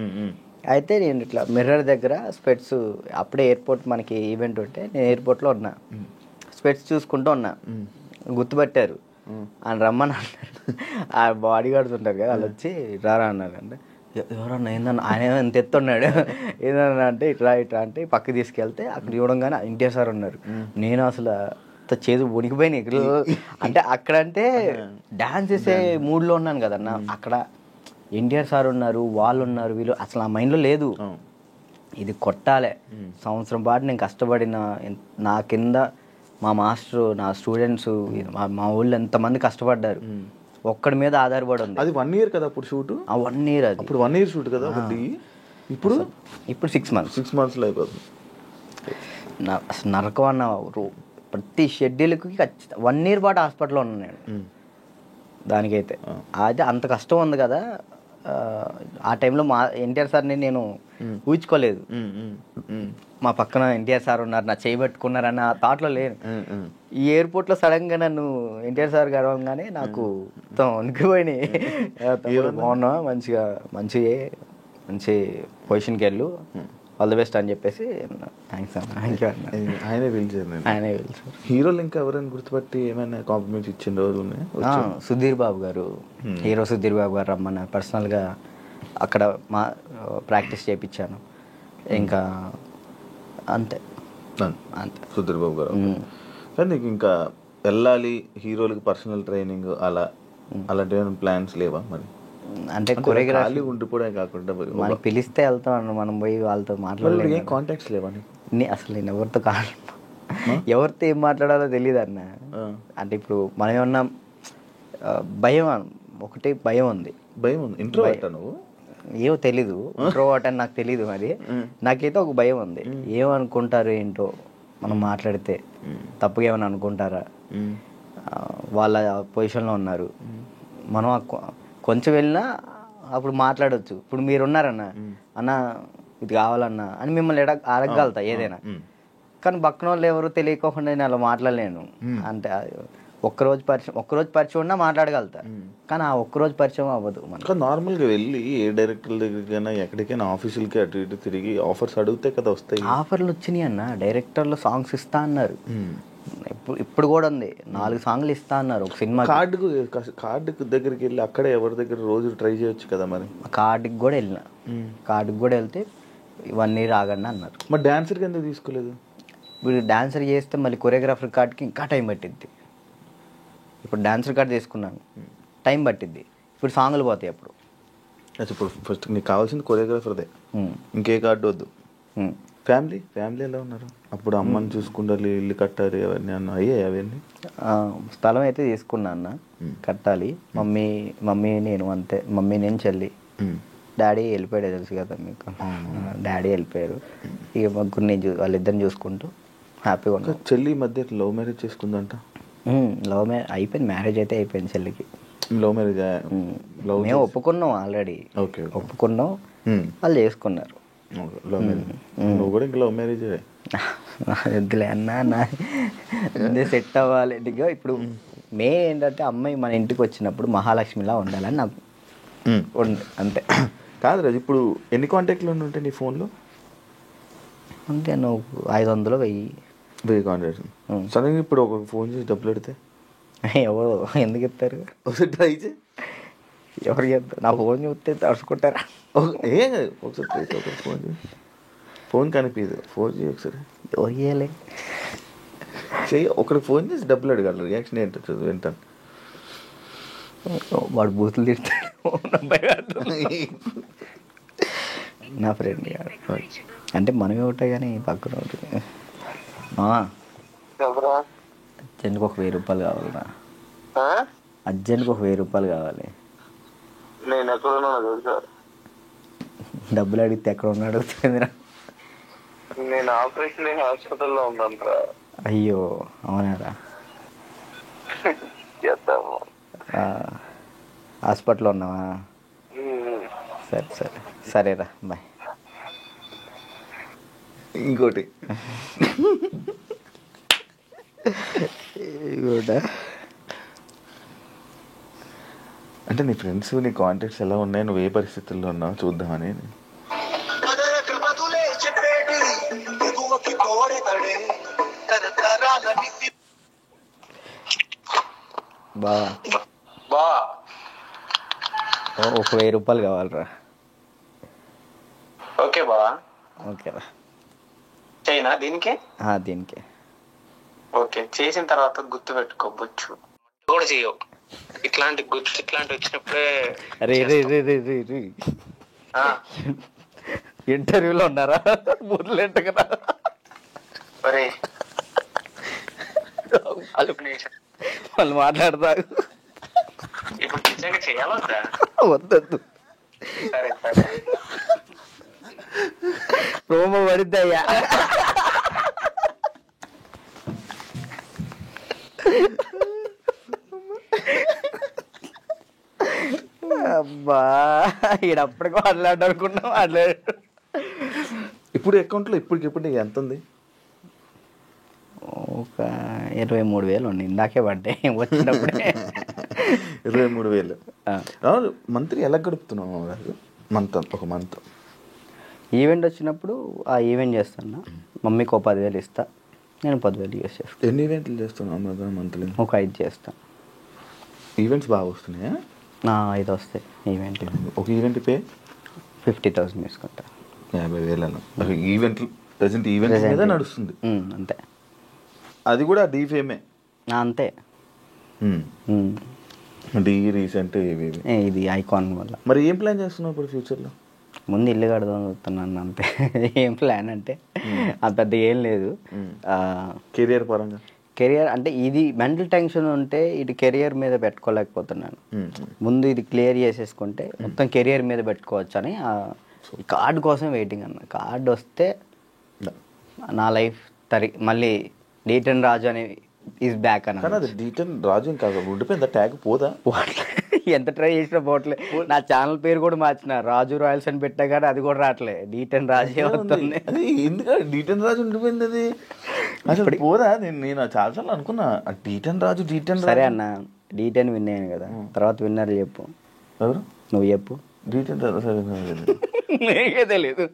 అయితే నేను ఇట్లా మిర్రర్ దగ్గర స్పెట్స్, అప్పుడే ఎయిర్పోర్ట్ మనకి ఈవెంట్ ఉంటే నేను ఎయిర్పోర్ట్లో ఉన్నా, స్పెట్స్ చూసుకుంటూ ఉన్నా, గుర్తుపట్టారు, ఆయన రమ్మని అన్నారు. ఆ బాడీ గార్డ్స్ ఉంటారు కదా, వాళ్ళు వచ్చి రారా అన్నారు. అంటే ఎవరన్నా ఏందన్నా, ఆయన ఎంత ఎత్తున్నాడు, ఏదన్నా అంటే ఇట్లా అంటే పక్కకి తీసుకెళ్తే అక్కడ చూడంగానే ఎన్టీఆర్ సార్ ఉన్నారు. నేను అసలు చేదు వణికిపోయినాయి. అంటే అక్కడంటే డాన్స్ చేసే మూడ్లో ఉన్నాను కదన్నా, అక్కడ ఎన్టీఆర్ సార్ ఉన్నారు, వాళ్ళు ఉన్నారు, వీళ్ళు అసలు ఆ మైండ్లో లేదు. ఇది కొట్టాలి, సంవత్సరం పాటు నేను కష్టపడిన, నా కింద మా మాస్టరు, నా స్టూడెంట్స్, మా ఊళ్ళో ఎంతమంది కష్టపడ్డారు, ఒక్కడి మీద ఆధారపడి ఉంది. అది 1 year కదా అప్పుడు షూట్? 1 year. అది అప్పుడు 1 year షూట్ కదా ఒకటి. ఇప్పుడు 6 months. 6 monthsలో అయిపోతుంది. అసలు నరకం అన్న, ప్రతి షెడ్యూల్కి 1 year పాటు హాస్పిటల్లో ఉన్నాను నేను. దానికైతే అది అంత కష్టం ఉంది కదా. ఆ టైంలో మా ఎన్టీఆర్ సార్ని నేను ఊహించుకోలేదు. మా పక్కన ఎన్టీఆర్ సార్ ఉన్నారు, నా చేయబెట్టుకున్నారన్న థాట్లో లేను. ఈ ఎయిర్పోర్ట్లో సడన్గా నన్ను ఎన్టీఆర్ సార్ గడవగానే నాకు వణికిపోయినాయి. బాగున్నా, మంచి పొజిషన్కి వెళ్ళు, ఆల్ ది బెస్ట్ అని చెప్పేసి, థ్యాంక్స్ అన్న, థ్యాంక్ యూ అన్న. ఆయనే పిలిచారు. హీరోలు ఇంకా ఎవరైనా గుర్తుపట్టి ఏమైనా కాంప్లిమెంట్స్ ఇచ్చిన రోజులు ఉన్నాయి? సుధీర్ బాబు గారు, హీరో సుధీర్ బాబు గారు రమ్మన్నారు, పర్సనల్గా అక్కడ ప్రాక్టీస్ చేయించాను. ఇంకా అంతే. సుధీర్ బాబు గారు. కానీ నీకు ఇంకా వెళ్ళాలి హీరోలకి పర్సనల్ ట్రైనింగ్ అలాంటి ప్లాన్స్ లేవా మరి? అంటే కొరియోగ్రఫీ ఉండిపోవడం కాకుండా మనకి పిలిస్తే వెళ్తాం, మనం పోయి వాళ్ళతో మాట్లాడలేదు. కాంటాక్ట్స్ లేవా? అసలు నేను ఎవరితో ఏం మాట్లాడాలో తెలియదు అన్న. అంటే ఇప్పుడు మనం ఏమన్నా భయం ఉంది. ఇంట్రోవర్ట్ నువ్వు? ఏమో తెలీదు, ఇంట్రోవర్ట్ అని నాకు తెలీదు. మరి నాకైతే ఒక భయం ఉంది, ఏమనుకుంటారు ఏంటో, మనం మాట్లాడితే తప్పుగా ఏమైనా అనుకుంటారా, వాళ్ళ పొజిషన్లో ఉన్నారు, మనం కొంచెం వెళ్ళినా అప్పుడు మాట్లాడవచ్చు. ఇప్పుడు మీరున్నారన్న, అన్న ఇది కావాలన్నా అని మిమ్మల్ని అడగగలుగుతా ఏదైనా, కానీ పక్కన వాళ్ళు ఎవరు తెలియకోకుండా నేను అలా మాట్లాడలేను. అంటే ఒక్కరోజు పరిచయం ఉన్నా మాట్లాడగలుగుతా, కానీ ఆ ఒక్కరోజు పరిచయం అవ్వదు. మనకు నార్మల్గా వెళ్ళి ఏ డైరెక్టర్ దగ్గరికైనా ఎక్కడికైనా ఆఫీసులకి అటు ఇటు తిరిగి ఆఫర్స్ అడిగితే కదా వస్తాయి. ఆఫర్లు వచ్చినాయి అన్న, డైరెక్టర్లు సాంగ్స్ ఇస్తా అన్నారు. ఇప్పుడు కూడా ఉంది, 4 సాంగ్లు ఇస్తా అన్నారు ఒక సినిమా. కార్డుకు దగ్గరికి వెళ్ళి అక్కడే ఎవరి దగ్గర రోజు ట్రై చేయొచ్చు కదా. మరి కార్డుకి కూడా వెళ్తే 1 year ఆగండి అన్నారు. మరి డాన్సర్కి ఎందుకు తీసుకోలేదు? ఇప్పుడు డాన్సర్ చేస్తే మళ్ళీ కొరియోగ్రాఫర్ కార్డ్కి ఇంకా టైం పట్టిద్ది. ఇప్పుడు డాన్సర్ కార్డ్ తీసుకున్నాను, టైం పట్టిద్ది. ఇప్పుడు సాంగ్లు పోతాయి అప్పుడు. ఇప్పుడు ఫస్ట్ నీకు కావాల్సింది కొరియోగ్రాఫర్దే, ఇంకే కార్డు వద్దు. ఫ్యామిలీ ఎలా ఉన్నారు? అప్పుడు అమ్మని చూసుకుంటారు, ఇల్లు కట్టాలి, అవన్నీ అయ్యాయి అవన్నీ. స్థలం అయితే తీసుకున్నా అన్న, కట్టాలి. మమ్మీ నేను అంతే, మమ్మీ నేను చెల్లి. డాడీ వెళ్ళిపోయాడు, తెలుసు కదా మీకు. డాడీ వెళ్ళిపోయారు. ఇక ముగ్గురు నేను వాళ్ళిద్దరిని చూసుకుంటూ హ్యాపీగా ఉన్నా. చెల్లి ఈ మధ్య లవ్ మ్యారేజ్ చేసుకుందంట. లవ్ మ్యారేజ్ అయిపోయింది, మ్యారేజ్ అయితే అయిపోయింది చెల్లికి. లవ్ మ్యారేజ్ మేము ఒప్పుకున్నాం ఆల్రెడీ. ఓకే, ఒప్పుకున్నాం, వాళ్ళు చేసుకున్నారు. Love marriage. నువ్వు కూడా ఇంకా లవ్ మ్యారేజ్ వద్దులే అన్న, సెట్ అవ్వాలి. ఇప్పుడు ఏంటంటే అమ్మాయి మన ఇంటికి వచ్చినప్పుడు మహాలక్ష్మిలా ఉండాలని నాకు అంతే. కాదు రాజు, ఇప్పుడు ఎన్ని కాంటాక్ట్లు ఉంటాయి నీ ఫోన్లో? అంతే, నువ్వు 500 1000 కాంటాక్ట్స్. సడన్గా ఇప్పుడు ఒక ఫోన్ చేసి డబ్బులు పెడితే ఎవరు ఎందుకు ఇస్తారు? ఒకసారి ట్రై చేయి. ఎవరికి చెప్తారు? నా ఫోన్ చూస్తే తడుచుకుంటారా? ఏం కాదు, ఒకసారి ట్రై చేయి. ఒకసారి ఫోన్ చేయి, ఫోన్ కనిపించదు, ఫోన్ చేయి ఒకసారి. ఎవరు చేయాలి? చెయ్యి, ఒకరికి ఫోన్ చేసి డబ్బులు అడగాలి. రియాక్షన్ ఏంటో వింటాను. వాడు బూతులు తిడతాడు. నా ఫ్రెండ్ అంటే మనమే ఉంటాయి కానీ పక్కన ఉంటుంది. అర్జెంట్కి ఒక 1000 రూపాయలు కావాలన్నా, అర్జెంట్కి ఒక 1000 రూపాయలు కావాలి. నేను ఎక్కడ డబ్బులు అడిగితే ఎక్కడ ఉన్నాడు అడుగుతుంది. నేను ఆపరేషన్ హాస్పిటల్లో ఉన్నాను. అయ్యో అవునారా? హాస్పిటల్లో ఉన్నావా? సరేరా, బాయ్. ఇంకోటి అంటే నీ ఫ్రెండ్స్, నీ కాంటాక్ట్స్ ఎలా ఉన్నాయి, నువ్వు ఏ పరిస్థితుల్లో ఉన్నావు చూద్దామని. బావా ఒక 1000 రూపాయలు కావాలరా. ఓకే బావా, ఓకేరా. చైనా దీనికి? దీనికి. ఓకే, చేసిన తర్వాత గుర్తు పెట్టుకోవచ్చు కూడా చెయ్యవు. ఇట్లాంటి వచ్చినప్పుడే ఇంటర్వ్యూలో ఉన్నారా? బుర్రలేంట కదా. వాళ్ళు మాట్లాడతారు. ఇప్పుడు నిజంగా చేయాలొద్దా? వద్దొద్దు, సరే సరే. ప్రోమో పడిద్దయ్యా. అబ్బా, ఈడప్పటికి మాట్లాడనుకున్నా మాట్లాడు. ఇప్పుడు అకౌంట్లో ఇప్పటికిప్పుడు ఎంత ఉంది? ఒక 23,000 ఉంది. ఇందాకే పడ్డాయి వచ్చినప్పుడే. 23,000. మంత్లీ ఎలా గడుపుతున్నావు? ఒక మంత్ ఈవెంట్ వచ్చినప్పుడు ఆ ఈవెంట్ చేస్తున్నా, మమ్మీకి ఒక 10,000 ఇస్తా, నేను 10,000 యూస్ చేస్తాను. ఎన్ని ఈవెంట్లు చేస్తున్నావు మంత్లీ? ఒక 5 చేస్తాను. ఈవెంట్స్ బాగా వస్తున్నాయా? 5 వస్తాయి ఈవెంట్. ఒక ఈవెంట్ పే 50,000 తీసుకుంటా. 50,000 ఈవెంట్లు ప్రజెంట్ ఈవెంట్ మీద నడుస్తుంది. అంతే. అది కూడా డీఫేమే అంతే. డీ రీసెంట్ ఇది ఐకాన్ వల్ల. మరి ఏం ప్లాన్ చేస్తున్నావు ఇప్పుడు ఫ్యూచర్లో? ముందు ఇల్లు కడదాం చూస్తున్నాను అంతే. ఏం ప్లాన్ అంటే అంత పెద్ద ఏం లేదు. కెరియర్ పరంగా కెరియర్ అంటే ఇది మెంటల్ టెన్షన్ ఉంటే ఇది కెరియర్ మీద పెట్టుకోలేకపోతున్నాను. ముందు ఇది క్లియర్ చేసేసుకుంటే మొత్తం కెరియర్ మీద పెట్టుకోవచ్చు అని కార్డు కోసం వెయిటింగ్ అన్న. కార్డు వస్తే నా లైఫ్ మళ్ళీ డీటన్ రాజు అని ఈజ్ బ్యాక్ అన్న. అది డీటన్ రాజు ఇంకా ఉండిపోయిందా? ట్యాగ్ పోదా? ఎంత ట్రై చేసినా పోవట్లే. నా ఛానల్ పేరు కూడా మార్చిన, రాజు రాయల్స్ అని పెట్టా కానీ అది కూడా రావట్లే, డీటన్ రాజే వస్తుంది. ఎందుకంటే డీటన్ రాజు ఉండిపోయింది అది అసలు పోదా? నేను చాలాసార్లు అనుకున్నా డీటన్ రాజు. సరే అన్న, డీటెన్ విన్ అయ్యాను కదా, తర్వాత విన్నర్ చెప్పు. ఎవరు? నువ్వు చెప్పు. డీటెన్ రాజు నీకే తెలియదు,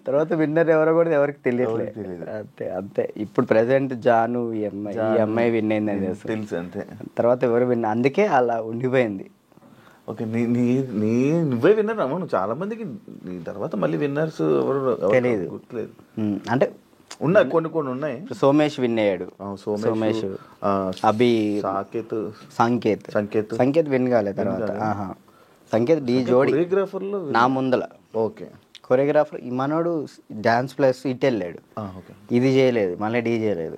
తర్వాత విన్నర్ ఎవరో కూడా ఎవరికి తెలియట్లేదు. అంతే అంతే. ఇప్పుడు ప్రెసెంట్ జాను ఈ అమ్మాయి విన్ అయిందని తెలుసు అంతే. తర్వాత ఎవరు విన్, అందుకే అలా ఉండిపోయింది. ఓకే, నువ్వే విన్నర్ అమ్మా. నువ్వు చాలా మందికి నీ తర్వాత మళ్ళీ విన్నర్స్ ఎవరు తెలియదు. గుర్తులేదు. అంటే ఉన్నాయి, కొన్ని ఉన్నాయి. సోమేష్ విన్ అయ్యాడు. సోమేష్, అభి, సంకేత్ విన్ కాలే తర్వాత. సంకేత్ డీ జోడి నా ముందల. ఓకే, కొరియోగ్రాఫర్ ఈ మనోడు డాన్స్ ప్లస్ ఇట్ వెళ్ళాడు, ఇది చేయలేదు, మళ్ళీ డీ చేయలేదు.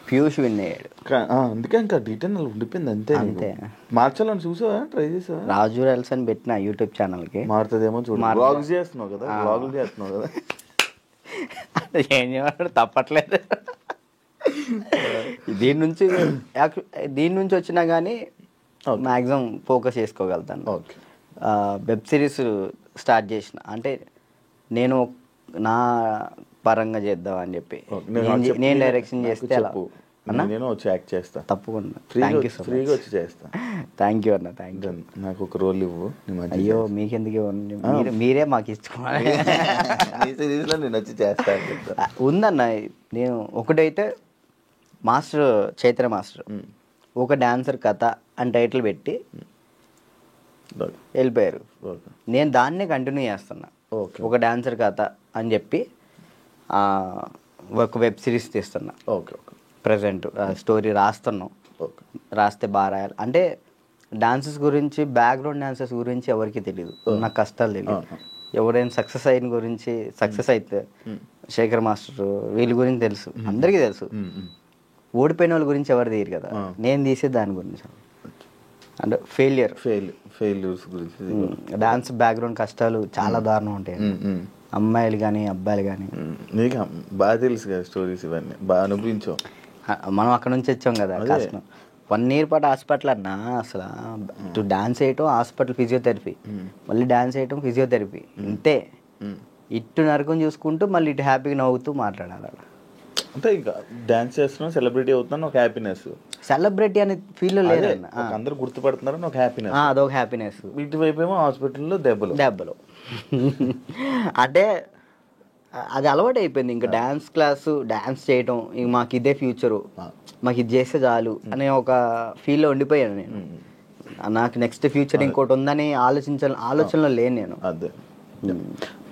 పీయూష్ విన్ అయ్యాడు. అందుకే ఇంకా డీటెయిల్ ఉండిపోయింది అంతే. అంతే మార్చాలని చూసావా, ట్రై చేసావా? రాజు రెల్స్ అని పెట్టిన యూట్యూబ్ ఛానల్ కి. మారుతుందేమో చూడు. వ్లాగ్స్ చేస్తున్నావు కదా, వ్లాగులు చేస్తున్నావు కదా. ఏం చేయమంటాడు, తప్పట్లేదు. దీని నుంచి వచ్చినా కానీ మ్యాక్సిమం ఫోకస్ చేసుకోగలుగుతాను. ఓకే, వెబ్ సిరీస్ స్టార్ట్ చేసిన, అంటే నేను నా పరంగా చేద్దాం అని చెప్పి నేను డైరెక్షన్ చేస్తే నేను వచ్చి యాక్ట్ చేస్తా తప్పకుండా. ఫ్రీగా వచ్చి చేస్తా. థ్యాంక్ యూ అన్న, థ్యాంక్ యూ. నాకు ఒక రోల్ ఇవ్వు. అయ్యో మీకెందుకు ఇవ్వండి, మీరే మాకు ఇచ్చుకోవాలి. నేను వచ్చి చేస్తా. ఉందన్న, నేను ఒకటైతే మాస్టర్ చైత్ర మాస్టర్ ఒక డాన్సర్ కథ అని టైటిల్ పెట్టి వెళ్ళిపోయారు. నేను దాన్నే కంటిన్యూ చేస్తున్నా. ఒక డాన్సర్ కథ అని చెప్పి ఒక వెబ్ సిరీస్ తీస్తున్నా. ఓకే, ప్రజెంట్ స్టోరీ రాస్తున్నాం. రాస్తే బాగా రాయాలి. అంటే డాన్సెస్ గురించి, బ్యాక్గ్రౌండ్ డాన్సెస్ గురించి ఎవరికి తెలియదు, నాకు కష్టాలు తెలియదు. ఎవరైనా సక్సెస్ అయిన గురించి, సక్సెస్ అయితే శేఖర్ మాస్టర్ వీళ్ళ గురించి తెలుసు, అందరికీ తెలుసు. ఓడిపోయిన వాళ్ళ గురించి ఎవరు తీయరు కదా, నేను తీసే దాని గురించి. అంటే ఫెయిల్యూర్స్ గురించి. డాన్స్ బ్యాక్గ్రౌండ్ కష్టాలు చాలా దారుణం ఉంటాయి, అమ్మాయిలు కానీ అబ్బాయిలు కానీ. నీకు బాగా తెలుసు కదా స్టోరీస్, ఇవన్నీ బాగా అనుభవించావు. మనం అక్కడ నుంచి వచ్చాం కదా, కష్టం. 1 year పాటు హాస్పిటల్ అన్నా, అసలు ఇటు డాన్స్ వేయటం, హాస్పిటల్, ఫిజియోథెరపీ, మళ్ళీ డాన్స్ వేయటం, ఫిజియోథెరపీ, ఇంతే. ఇటు నరకం చూసుకుంటూ మళ్ళీ ఇటు హ్యాపీగా నవ్వుతూ మాట్లాడాలి. అంటే ఇంకా డాన్స్ చేస్తున్నాను, సెలబ్రిటీ అవుతున్నాను, ఒక హ్యాపీనెస్. సెలబ్రిటీ అనే ఫీల్ లేదు, అందరూ గుర్తుపడుతున్నారని ఒక హ్యాపీనెస్, అదొక హ్యాపీనెస్. ఇటువైపు ఏమో హాస్పిటల్లో దెబ్బలు. అంటే అది అలవాటు అయిపోయింది. ఇంకా డాన్స్ క్లాసు, డాన్స్ చేయటం, ఇంక మాకు ఇదే ఫ్యూచరు, మాకు ఇది చేస్తే చాలు అనే ఒక ఫీల్లో ఉండిపోయాను నేను. నాకు నెక్స్ట్ ఫ్యూచర్ ఇంకోటి ఉందని ఆలోచనలో లేను నేను. అదే.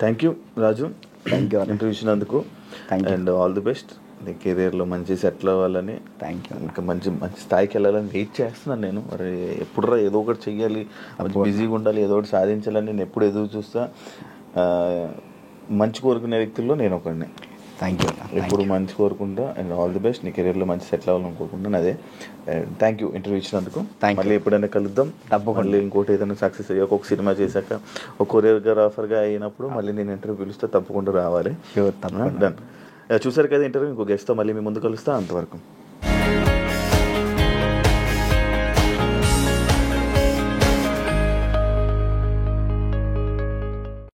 Thank you Raju, thank you interview ఇచ్చినందుకు. And all the best. నీ కెరీర్లో మంచి సెటిల్ అవ్వాలని, థ్యాంక్ యూ. ఇంకా మంచి స్థాయికి వెళ్ళాలని వెయిట్ చేస్తున్నాను నేను. మరి ఎప్పుడురా ఏదో ఒకటి చెయ్యాలి, బిజీగా ఉండాలి, ఏదో ఒకటి సాధించాలని నేను ఎప్పుడు ఎదురు చూస్తా. మంచి కోరుకునే వ్యక్తుల్లో నేను ఒకడిని. Thank you. ఎప్పుడు మంచి కోరుకుంటా. And all the best. నీ కెరీర్లో మంచి సెటిల్ అవ్వాలని కోరుకుంటాను. అదే, థ్యాంక్ యూ ఇంటర్వ్యూ ఇచ్చినందుకు. మళ్ళీ ఎప్పుడైనా కలుద్దాం. మళ్ళీ ఇంకోటి ఏదైనా సక్సెస్ అయ్యి ఒక్కొక్క సినిమా చేశాక ఒక కొరియోగ్రాఫర్గా అయినప్పుడు మళ్ళీ నేను ఇంటర్వ్యూ పిలిస్తే తప్పకుండా రావాలి. డన్. చూసారు కదా ఇంటర్వ్యూ. ఇంకో గెస్ట్తో మళ్ళీ మీ ముందు కలుస్తా. అంతవరకు